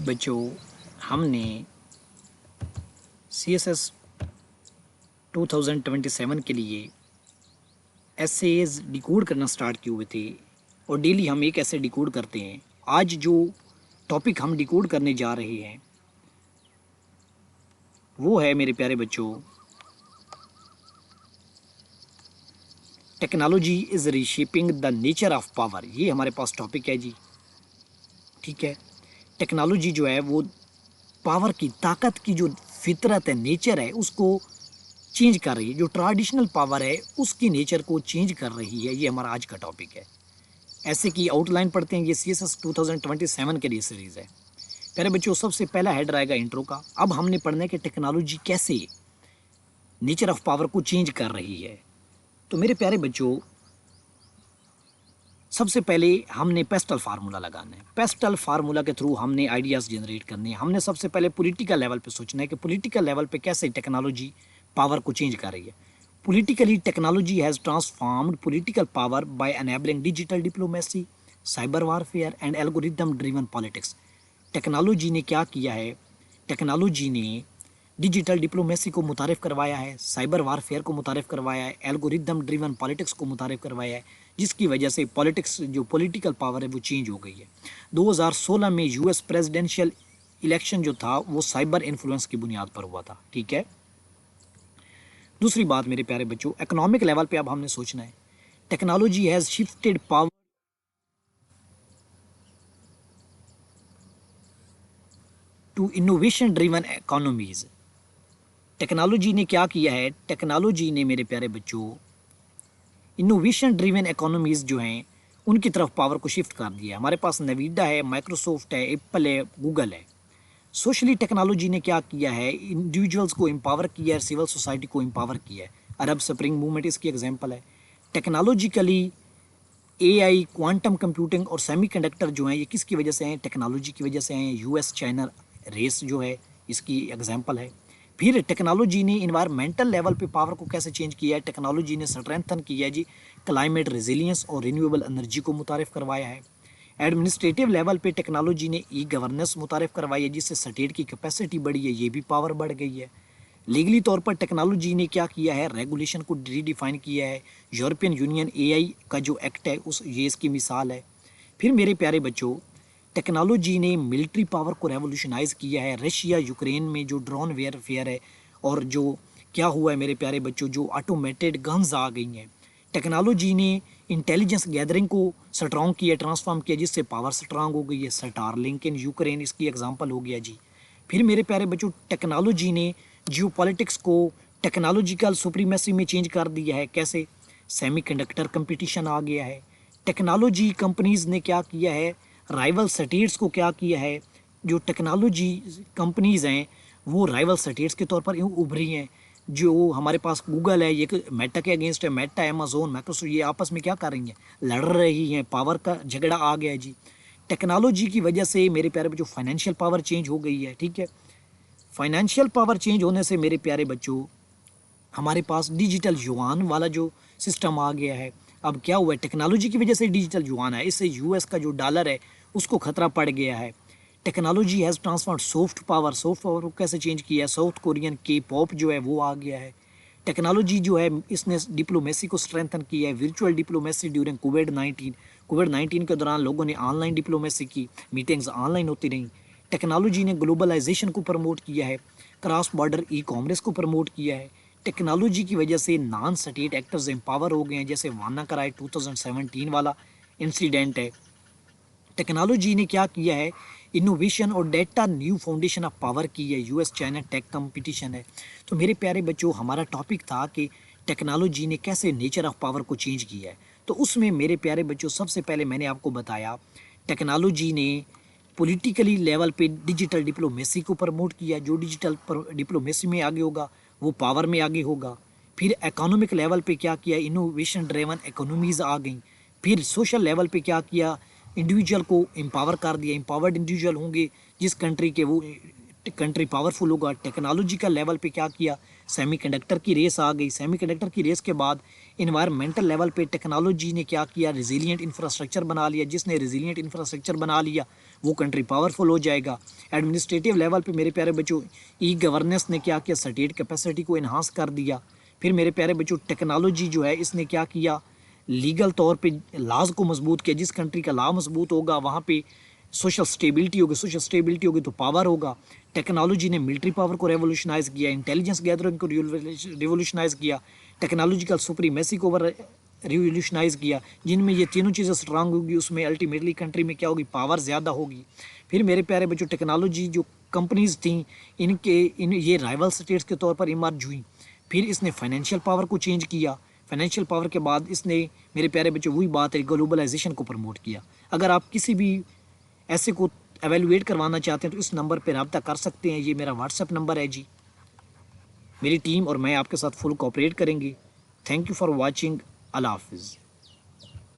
बच्चों, हमने CSS 2027 के लिए एसेज डिकोड करना स्टार्ट किए हुए थे और डेली हम एक ऐसे डिकोड करते हैं। आज जो टॉपिक हम डिकोड करने जा रहे हैं वो है मेरे प्यारे बच्चों, technology is reshaping the nature of power. ये हमारे पास टॉपिक है जी। ठीक है, टेक्नोलॉजी जो है वो पावर की, ताकत की जो फितरत है, नेचर है, उसको चेंज कर रही है। जो ट्रेडिशनल पावर है उसकी नेचर को चेंज कर रही है। ये हमारा आज का टॉपिक है। ऐसे की आउटलाइन पढ़ते हैं। ये CSS 2027 के लिए सीरीज़ है। प्यारे बच्चों, सबसे पहला हेडर आएगा इंट्रो का। अब हमने पढ़ना है कि टेक्नोलॉजी कैसे नेचर ऑफ पावर को चेंज कर रही है। तो मेरे प्यारे बच्चों, सबसे पहले हमने पेस्टल फार्मूला लगाना है। पेस्टल फार्मूला के थ्रू हमने आइडियाज़ जनरेट करने हैं। हमने सबसे पहले पॉलिटिकल लेवल पे सोचना है कि पॉलिटिकल लेवल पे कैसे टेक्नोलॉजी पावर को चेंज कर रही है। Politically, technology has transformed political power by enabling digital diplomacy, cyber warfare and algorithm-driven politics. Technology ने क्या किया है? टेक्नोलॉजी ने डिजिटल डिप्लोमेसी को मुतारिफ करवाया है, साइबर वारफेयर को मुतारिफ करवाया है, एल्गोरिदम ड्रिवन पॉलिटिक्स को मुतारिफ करवाया है, जिसकी वजह से पॉलिटिक्स, जो पॉलिटिकल पावर है, वो चेंज हो गई है। 2016 में US प्रेसिडेंशियल इलेक्शन जो था वो साइबर इन्फ्लुएंस की बुनियाद पर हुआ था। ठीक है। दूसरी बात मेरे प्यारे बच्चों, इकोनॉमिक लेवल पे अब हमने सोचना है। Technology has shifted power to innovation driven economies. Technology ने क्या किया है? टेक्नोलॉजी ने मेरे प्यारे बच्चों इनोवेशन ड्रिवन इकोनॉमीज जो हैं उनकी तरफ पावर को शिफ्ट कर दिया। हमारे पास नवीडा है, माइक्रोसॉफ्ट है, एप्पल है, गूगल है। सोशली टेक्नोलॉजी ने क्या किया है? इंडिविजुअल्स को एम्पावर किया है, सिविल सोसाइटी को एम्पावर किया है। अरब स्प्रिंग मूवमेंट इसकी एग्जांपल है। टेक्नोलॉजिकली AI, क्वांटम कंप्यूटिंग और सेमीकंडक्टर जो हैं ये किसकी वजह से हैं? टेक्नोलॉजी की वजह से हैं। US चाइना रेस जो है इसकी एग्जांपल है। फिर टेक्नोलॉजी ने इन्वायरमेंटल लेवल पे पावर को कैसे चेंज किया है? टेक्नोलॉजी ने स्ट्रेंथन किया है जी, क्लाइमेट रेजिलियंस और रिन्यूएबल एनर्जी को मुतारिफ करवाया है। एडमिनिस्ट्रेटिव लेवल पे टेक्नोलॉजी ने गवर्नेंस मुतारिफ करवाई है, जिससे स्टेट की कैपेसिटी बढ़ी है, ये भी पावर बढ़ गई है। लीगली तौर पर टेक्नोलॉजी ने क्या किया है? रेगुलेशन को रीडिफाइन किया है। यूरोपियन यूनियन AI का जो एक्ट है ये इसकी मिसाल है। फिर मेरे प्यारे बच्चों, टेक्नोलॉजी ने मिलिट्री पावर को रेवोल्यूशनाइज किया है। रशिया यूक्रेन में जो ड्रोन वेयरफेयर है और जो क्या हुआ है मेरे प्यारे बच्चों, जो ऑटोमेटेड गन्स आ गई हैं। टेक्नोलॉजी ने इंटेलिजेंस गैदरिंग को स्ट्रॉन्ग किया, ट्रांसफॉर्म किया, जिससे पावर स्ट्रांग हो गई है। स्टारलिंक इन यूक्रेन इसकी एग्जांपल हो गया जी। फिर मेरे प्यारे बच्चों, टेक्नोलॉजी ने जियोपॉलिटिक्स को टेक्नोलॉजिकल सुप्रीमेसी में चेंज कर दिया है। कैसे? सेमीकंडक्टर कंपटीशन आ गया है। टेक्नोलॉजी कंपनीज़ ने क्या किया है? राइवल स्टेट्स को क्या किया है? जो टेक्नोलॉजी कंपनीज़ हैं वो राइवल स्टेट्स के तौर पर उभरी हैं। जो हमारे पास गूगल है, ये मेटा के अगेंस्ट है। मेटा, अमेजोन, माइक्रोसॉफ्ट, ये आपस में क्या कर रही हैं? लड़ रही हैं। पावर का झगड़ा आ गया है जी। टेक्नोलॉजी की वजह से मेरे प्यारे बच्चों फाइनेंशियल पावर चेंज हो गई है। ठीक है, फाइनेंशियल पावर चेंज होने से मेरे प्यारे बच्चों हमारे पास डिजिटल युआन वाला जो सिस्टम आ गया है। अब क्या हुआ है? टेक्नोलॉजी की वजह से डिजिटल युआन है, इससे US का जो डॉलर है उसको खतरा पड़ गया है। Technology has transferred soft power. Soft power को कैसे चेंज किया है? साउथ कोरियन K-pop जो है वो आ गया है। टेक्नोलॉजी जो है इसने डिप्लोमेसी को स्ट्रेंथन किया है। वर्चुअल डिप्लोमेसी ड्यूरिंग कोविड-19 के दौरान लोगों ने ऑनलाइन डिप्लोमेसी की, मीटिंग्स ऑनलाइन होती रहीं। टेक्नोलॉजी ने ग्लोबलाइजेशन को प्रमोट किया है, क्रॉस बॉर्डर ई-कॉमर्स को प्रमोट किया है। टेक्नोलॉजी की वजह से नॉन स्टेट एक्टर्स एम्पावर हो गए हैं, जैसे वानाकराई 2017 वाला इंसिडेंट है। टेक्नोलॉजी ने क्या किया है? इनोवेशन और data new foundation of power की है। US चाइना टेक कंपटीशन है। तो मेरे प्यारे बच्चों, हमारा टॉपिक था कि टेक्नोलॉजी ने कैसे नेचर ऑफ पावर को चेंज किया है। तो उसमें मेरे प्यारे बच्चों सबसे पहले मैंने आपको बताया टेक्नोलॉजी ने पॉलिटिकली लेवल पे डिजिटल डिप्लोमेसी को प्रमोट किया। जो डिजिटल डिप्लोमेसी में आगे होगा वो पावर में आगे होगा। फिर इकोनॉमिक लेवल पे क्या किया? इनोवेशन ड्रिवन इकोनॉमीज़ आ गई। फिर सोशल लेवल पे क्या किया? इंडिविजुअल को एम्पावर कर दिया। एम्पावर्ड इंडिविजुअल होंगे जिस कंट्री के, वो कंट्री पावरफुल होगा। टेक्नोलॉजिकल लेवल पे क्या किया? सेमीकंडक्टर की रेस आ गई। सेमीकंडक्टर की रेस के बाद इन्वायरमेंटल लेवल पे टेक्नोलॉजी ने क्या किया? रिजिलियंट इंफ्रास्ट्रक्चर बना लिया। जिसने रिजिलियंट इंफ्रास्ट्रक्चर बना लिया वो कंट्री पावरफुल हो जाएगा। एडमिनिस्ट्रेटिव लेवल पे मेरे प्यारे बच्चों ई गवर्नेंस ने क्या किया, स्टेट कैपेसिटी को इन्हांस कर दिया। फिर मेरे प्यारे बच्चों टेक्नोलॉजी जो है इसने क्या किया, लीगल तौर पे लॉज को मजबूत किया। जिस कंट्री का लॉ मजबूत होगा वहाँ पे सोशल स्टेबिलिटी होगी, सोशल स्टेबिलिटी होगी तो पावर होगा। टेक्नोलॉजी ने मिलिट्री पावर को रेवोल्यूशनाइज किया, इंटेलिजेंस गैदरिंग को रिवोल्यूशनाइज किया, टेक्नोलॉजिकल सुप्रीमेसी को रिवोल्यूशनाइज किया। जिनमें ये तीनों चीज़ें स्ट्रांग होगी उसमें अल्टीमेटली कंट्री में क्या होगी, पावर ज़्यादा होगी। फिर मेरे प्यारे बच्चों टेक्नोलॉजी जो कंपनीज थी इन ये राइवल स्टेट्स के तौर पर इमर्ज हुई। फिर इसने फाइनेंशियल पावर को चेंज किया। फाइनेंशियल पावर के बाद इसने मेरे प्यारे बच्चों वही बात है ग्लोबलाइजेशन को प्रमोट किया। अगर आप किसी भी ऐसे को एवेलुएट करवाना चाहते हैं तो इस नंबर पर रब्ता कर सकते हैं। ये मेरा व्हाट्सएप नंबर है जी। मेरी टीम और मैं आपके साथ फुल कोऑपरेट करेंगे। Thank you for watching. अल्लाह हाफिज़।